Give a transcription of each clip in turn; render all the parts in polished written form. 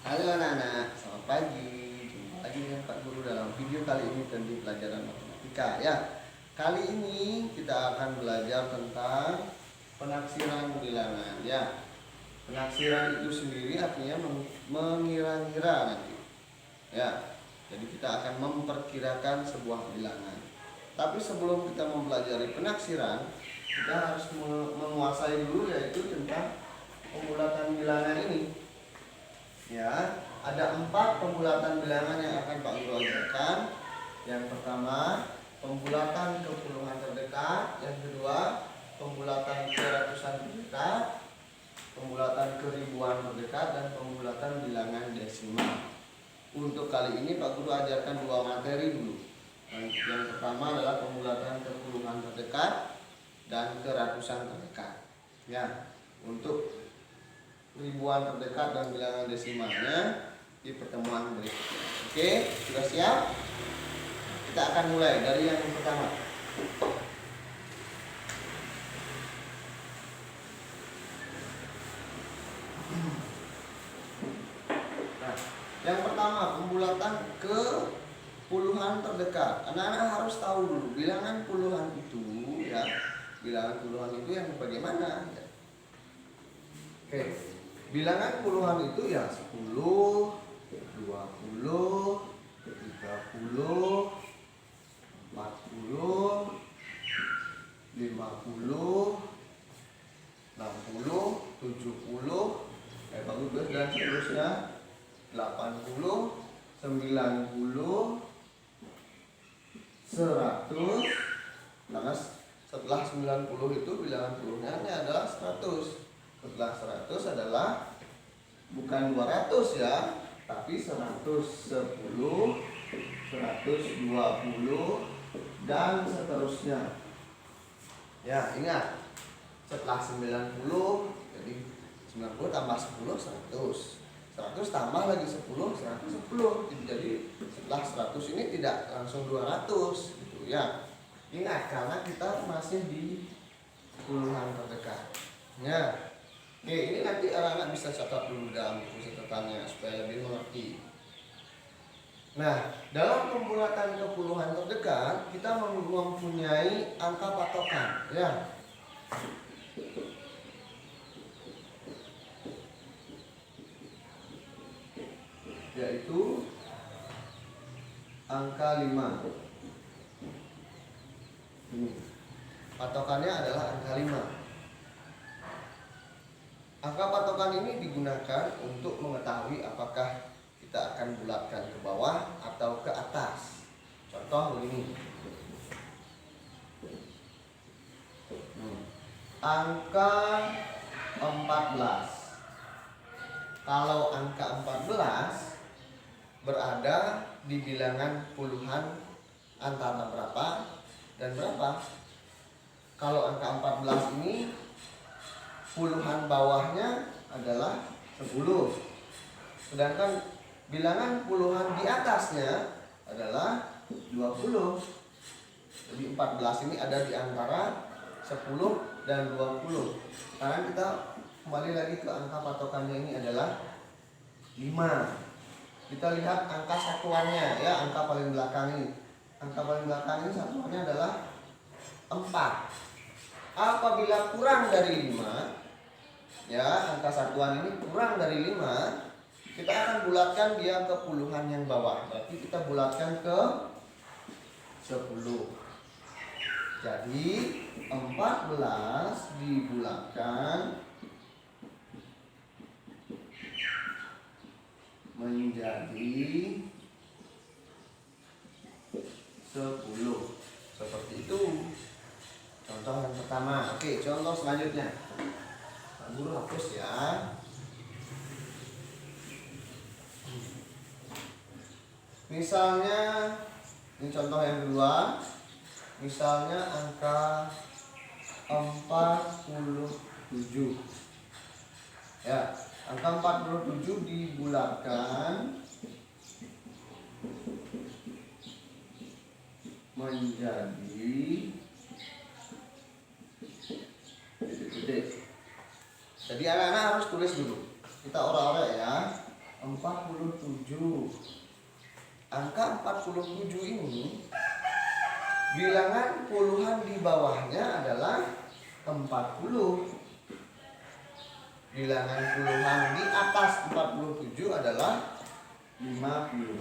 Halo anak-anak, selamat pagi. Jumpa lagi dengan Pak Guru dalam video kali ini tentang pelajaran matematika ya. Kali ini kita akan belajar tentang penaksiran bilangan ya. Penaksiran itu sendiri artinya mengira-ngira nanti. Ya. Jadi kita akan memperkirakan sebuah bilangan. Tapi sebelum kita mempelajari penaksiran, kita harus menguasai dulu yaitu tentang pembulatan bilangan ini. Ya, ada 4 pembulatan bilangan yang akan Pak Guru ajarkan. Yang pertama, pembulatan ke puluhan terdekat. Yang kedua, pembulatan ke ratusan terdekat, pembulatan ke ribuan terdekat, dan pembulatan bilangan desimal. Untuk kali ini Pak Guru ajarkan 2 materi dulu. Yang pertama adalah pembulatan ke puluhan terdekat dan ke ratusan terdekat. Ya, untuk ribuan terdekat dan bilangan desimalnya di pertemuan berikutnya. Oke, sudah siap? Kita akan mulai dari yang pertama. Nah, yang pertama pembulatan ke puluhan terdekat. Anak-anak harus tahu dulu bilangan puluhan itu ya. Bilangan puluhan itu yang bagaimana ya? Oke. Bilangan puluhan itu ya 10, 20, 30, 40, 50, 60, 70, bagus dan seterusnya 80, 90, 100. Karena setelah 90 itu bilangan puluhnya adalah 100. Setelah 100 adalah bukan 200 ya, tapi 110, 120 dan seterusnya. Ya, ingat. Setelah 90, jadi 90 tambah 10 100. 100 tambah lagi 10 110. Jadi setelah 100 ini tidak langsung 200 gitu ya. Ingat karena kita masih di puluhan terdekat. Ya. Oke, ini nanti anak-anak bisa catat dulu dalam buku catatannya supaya lebih mengerti. Nah, dalam pembulatan ke puluhan terdekat kita mempunyai angka patokan, ya. Yaitu angka 5. Ini. Patokannya adalah angka 5. Angka patokan ini digunakan untuk mengetahui apakah kita akan bulatkan ke bawah atau ke atas. Contoh begini. Angka 14. Kalau angka 14 berada di bilangan puluhan antara berapa dan berapa? Kalau angka 14 ini puluhan bawahnya adalah 10. Sedangkan bilangan puluhan di atasnya adalah 20. Jadi 14 ini ada di antara 10 dan 20. Sekarang kita kembali lagi ke angka patokannya ini adalah 5. Kita lihat angka satuannya ya, angka paling belakang ini. Angka paling belakang ini satuannya adalah 4. Apabila kurang dari 5, ya, angka satuan ini kurang dari 5, kita akan bulatkan dia ke puluhan yang bawah. Berarti kita bulatkan ke 10. Jadi 14 dibulatkan menjadi 10. Seperti itu. Contoh yang pertama. Oke, contoh selanjutnya. Guru hapus ya. Misalnya ini contoh yang kedua. Misalnya angka 47. Ya, angka 47 dibulatkan menjadi titik-titik. Jadi anak-anak harus tulis dulu. Kita ora-ora ya. 47. Angka 47 ini bilangan puluhan di bawahnya adalah 40. Bilangan puluhan di atas 47 adalah 50.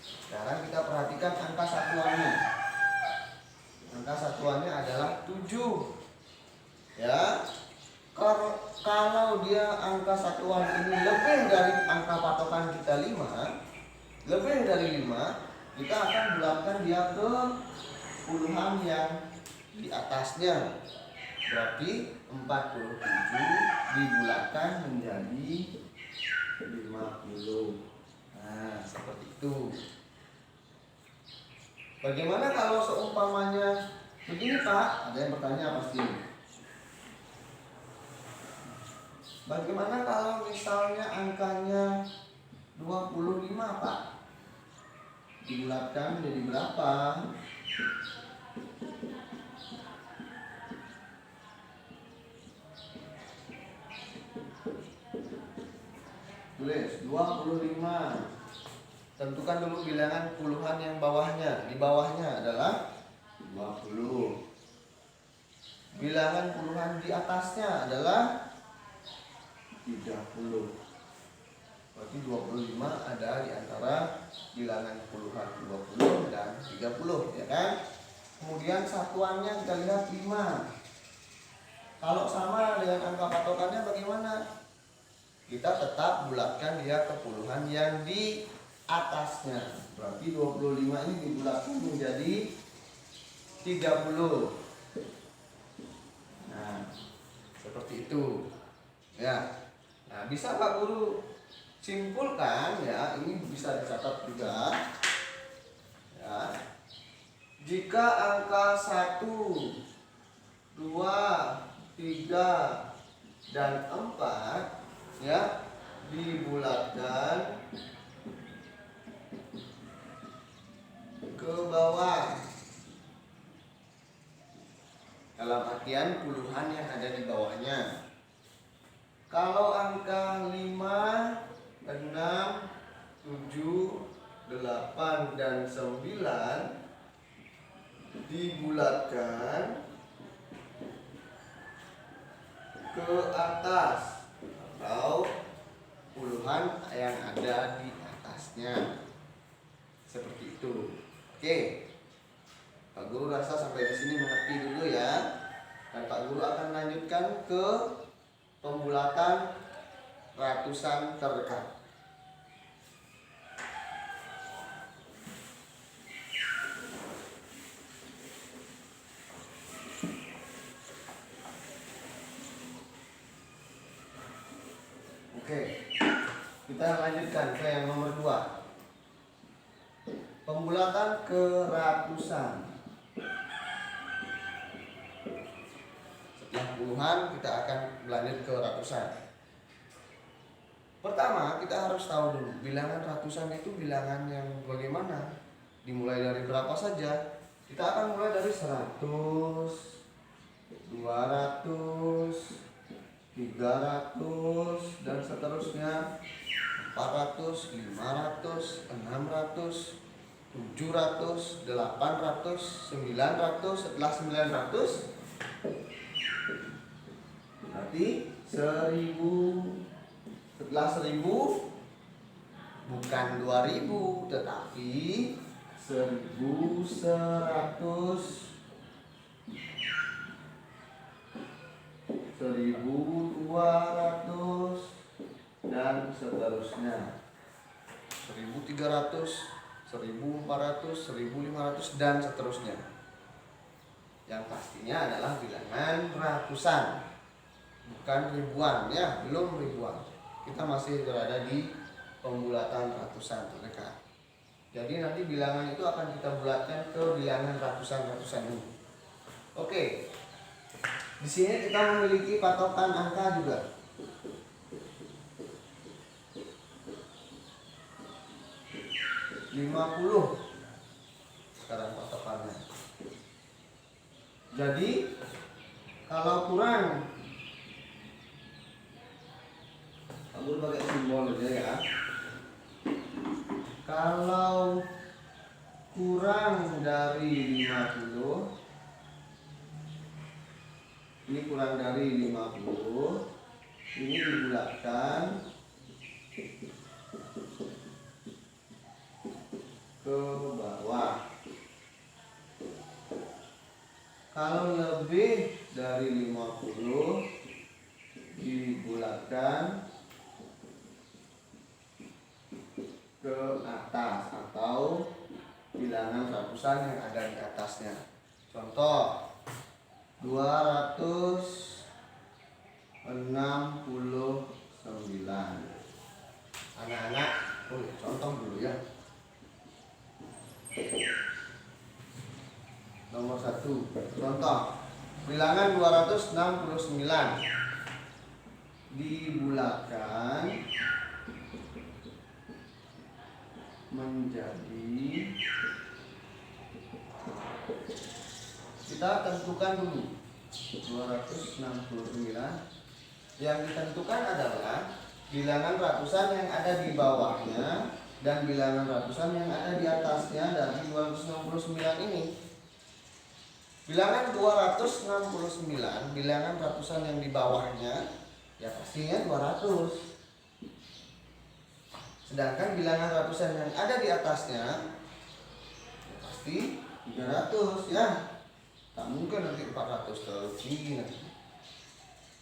Sekarang kita perhatikan angka satuannya. Angka satuannya adalah 7. Ya. Kalau dia angka satuan ini lebih dari angka patokan kita 5, lebih dari 5, kita akan bulatkan dia ke puluhan yang di atasnya. Berarti 47 dibulatkan menjadi 50. Nah, seperti itu. Bagaimana kalau seumpamanya begini, Pak? Ada yang bertanya pasti. Bagaimana kalau misalnya angkanya 25, Pak? Dibulatkan menjadi berapa? Tulis 25. Tentukan dulu bilangan puluhan yang bawahnya. Di bawahnya adalah 20. Bilangan puluhan di atasnya adalah 30. Berarti 25 ada di antara bilangan puluhan 20 dan 30, ya kan? Kemudian satuannya kita lihat 5. Kalau sama dengan angka patokannya bagaimana? Kita tetap bulatkan dia ke puluhan yang di atasnya. Berarti 25 ini dibulatkan menjadi 30. Nah, seperti itu. Ya. Nah, bisa Pak Guru simpulkan ya, ini bisa dicatat juga. Ya. Jika angka 1, 2, 3 dan 4 ya dibulatkan ke bawah, dalam artian puluhan yang ada di bawahnya. Kalau angka 5, 6, 7, 8 dan 9 dibulatkan ke atas atau puluhan yang ada di atasnya. Seperti itu. Oke. Pak Guru rasa sampai di sini mengerti dulu ya. Dan Pak Guru akan lanjutkan ke pembulatan ratusan terdekat. Oke, kita lanjutkan ke yang nomor 2. Pembulatan ke ratusan. Setelah puluhan kita akan berlanjut ke ratusan. Pertama kita harus tahu dulu bilangan ratusan itu bilangan yang bagaimana. Dimulai dari berapa saja. Kita akan mulai dari 100, 200, 300 dan seterusnya, 400, 500, 600, 700, 800, 900. Setelah 900 berarti 1000. Setelah 1000 bukan 2000 tetapi 1100, 1200 dan seterusnya, 1300, 1400, 1500 dan seterusnya. Yang pastinya adalah bilangan ratusan, bukan ribuan ya, belum ribuan. Kita masih berada di pembulatan ratusan terdekat. Jadi nanti bilangan itu akan kita bulatkan ke bilangan ratusan-ratusan ini. Oke. Di sini kita memiliki patokan angka juga. $50 sekarang patokannya. Jadi kalau kurang, kamu pakai sini. simbol aja ya. Kalau kurang dari 50, ini kurang dari 50, ini dibulatkan ke bawah. Kalau lebih dari 50, dibulatkan ke atas atau bilangan ratusan yang ada di atasnya. Contoh 269. Anak-anak, contoh dulu ya. Nomor 1. Contoh bilangan 269 dibulatkan menjadi, kita tentukan dulu 269. Yang ditentukan adalah bilangan ratusan yang ada di bawahnya dan bilangan ratusan yang ada di atasnya dari 269 ini. Bilangan 269, bilangan ratusan yang di bawahnya ya pastinya 200. Sedangkan bilangan ratusan yang ada di atasnya ya pasti 300 ya. Tak mungkin nanti 400, terlalu tinggi nanti.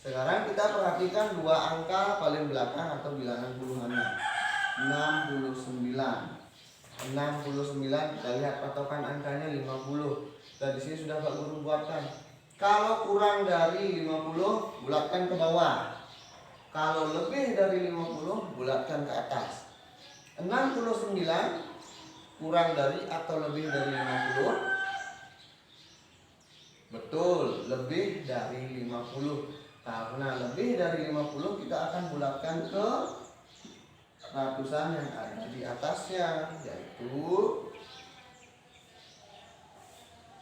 Sekarang kita perhatikan dua angka paling belakang atau bilangan puluhannya. 69. 69 kita lihat patokan angkanya 50. Dan di sini sudah Pak Guru buatkan. Kalau kurang dari 50, bulatkan ke bawah. Kalau lebih dari 50, bulatkan ke atas. 69 kurang dari atau lebih dari 50? Betul, lebih dari 50. Karena lebih dari 50, kita akan bulatkan ke ratusan yang ada di atasnya, yaitu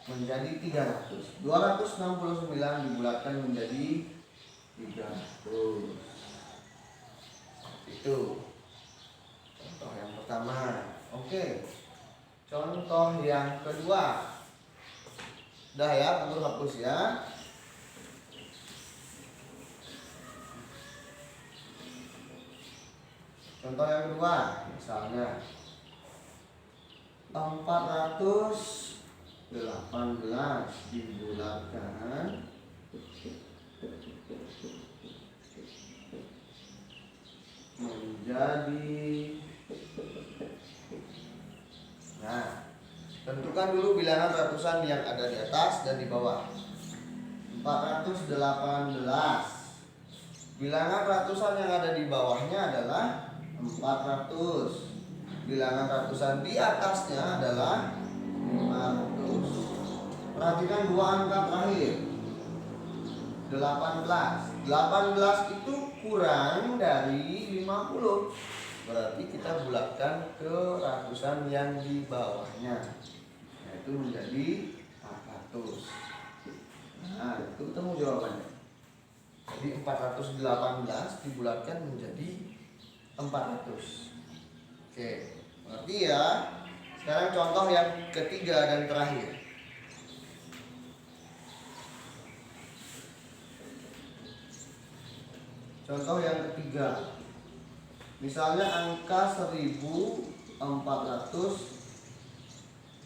menjadi 300. 269 dibulatkan menjadi 300. Itu contoh yang pertama. Oke, contoh yang kedua. Udah ya, Guru hapus ya. Contoh yang kedua, misalnya 418 dibulatkan menjadi, nah, tentukan dulu bilangan ratusan yang ada di atas dan di bawah. 418. Bilangan ratusan yang ada di bawahnya adalah 400. Bilangan ratusan di atasnya adalah 500. Perhatikan dua angka terakhir. 18. 18 itu kurang dari 50. Berarti kita bulatkan ke ratusan yang di bawahnya, yaitu menjadi 400. Nah, itu ketemu jawabannya. Jadi 418 dibulatkan menjadi 400. Oke, berarti ya. Sekarang contoh yang ketiga dan terakhir. Contoh yang ketiga. Misalnya angka 1400.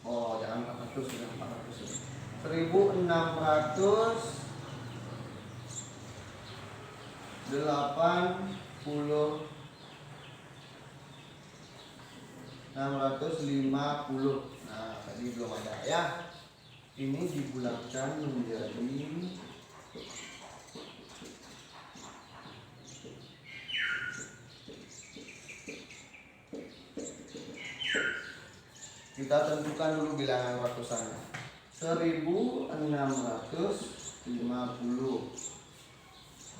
Oh, jangan 400, jangan 400. 1680 650. Nah, tadi belum ada ya. Ini dibulatkan menjadi kita tentukan dulu bilangan ratusannya. 1650.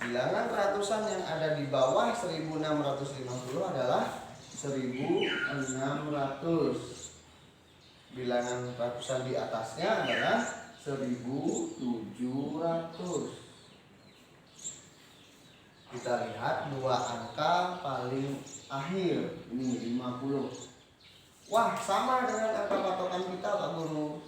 Bilangan ratusan yang ada di bawah 1650 adalah 1600. Bilangan ratusan di atasnya adalah 1700. Kita lihat dua angka paling akhir. Ini 50. Wah, sama dengan angka patokan kita, Pak Guru.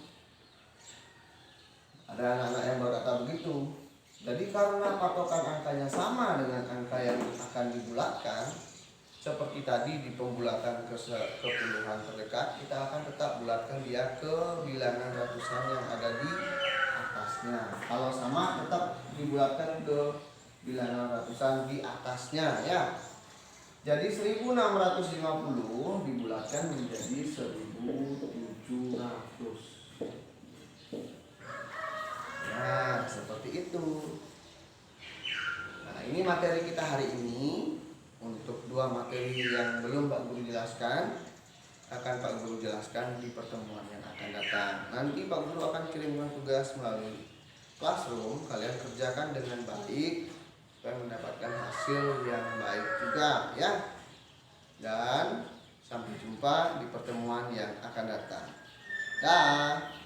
Ada anak-anak yang berkata begitu. Jadi karena patokan angkanya sama dengan angka yang akan dibulatkan, seperti tadi di pembulatan ke puluhan terdekat, kita akan tetap bulatkan dia ke bilangan ratusan yang ada di atasnya. Kalau sama, tetap dibulatkan ke bilangan ratusan di atasnya, ya. Jadi 1650 dibulatkan menjadi 1700. Nah, seperti itu. Nah, ini materi kita hari ini. Untuk dua materi yang belum Pak Guru jelaskan, akan Pak Guru jelaskan di pertemuan yang akan datang. Nanti Pak Guru akan kirimkan tugas melalui Classroom. Kalian kerjakan dengan baik supaya mendapatkan hasil yang baik juga, ya. Dan sampai jumpa di pertemuan yang akan datang. Dah.